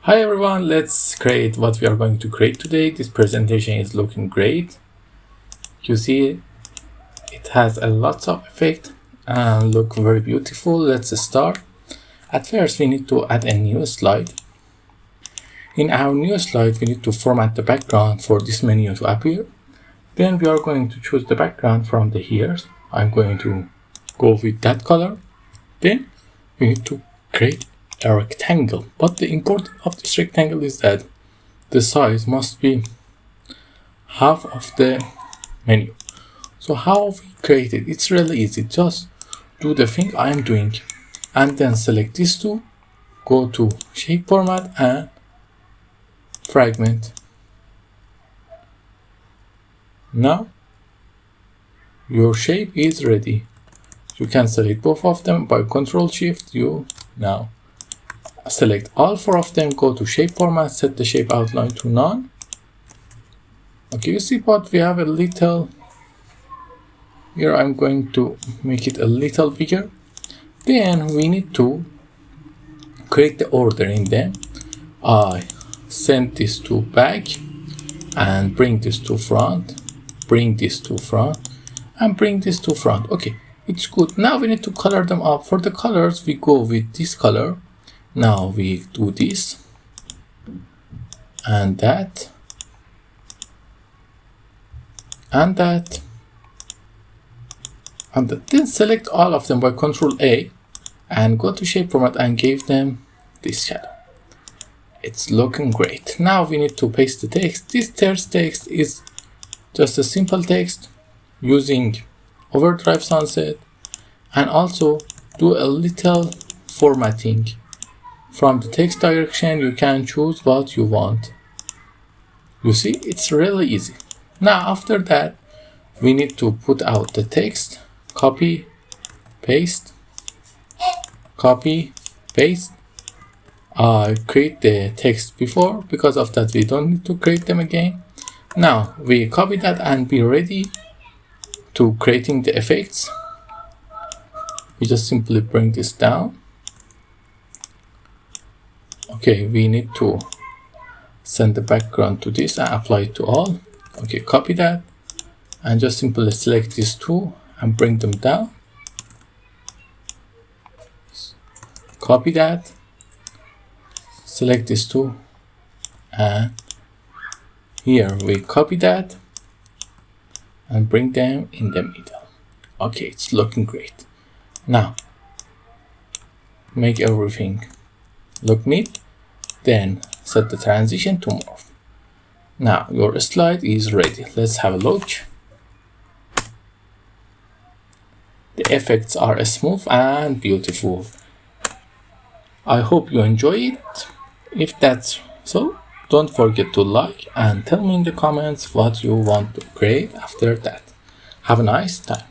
Hi everyone, let's create what we are going to create today. This presentation is looking great. You see it has a lot of effect and look very beautiful. Let's start. At first we need to add a new slide. In our new slide we need to format the background for this menu to appear. Then we are going to choose the background from the here. I'm going to go with that color. Then we need to create a rectangle, but the importance of this rectangle is that the size must be half of the menu. So how we create it? It's really easy. Just do the thing I am doing and then select these two, go to shape format and fragment. Now your shape is ready. You can select both of them by Ctrl Shift U. Now select all four of them, go to shape format, set the shape outline to none. Okay, you see, but we have a little here. I'm going to make it a little bigger. Then we need to create the order in them. I send this to back and bring this to front, bring this to front and bring this to front. Okay, it's good. Now we need to color them up. For the colors we go with this color. Now we do this and that and that and that. Then select all of them by Ctrl A and go to shape format and give them this shadow. It's looking great. Now we need to paste the text. This text is just a simple text using overdrive sunset, and also do a little formatting. From the text direction you can choose what you want. You see, it's really easy. Now after that we need to put out the text, copy, paste, copy, paste. I create the text before, because of that we don't need to create them again. Now we copy that and be ready to creating the effects. We just simply bring this down. Okay, we need to send the background to this and apply it to all. Okay, copy that and just simply select these two and bring them down. Copy that, select these two, and here we copy that and bring them in the middle. Okay, it's looking great. Now make everything look neat. Then set the transition to morph. Now your slide is ready. Let's have a look. The effects are smooth and beautiful. I hope you enjoy it. If that's so, don't forget to like and tell me in the comments what you want to create after that. Have a nice time.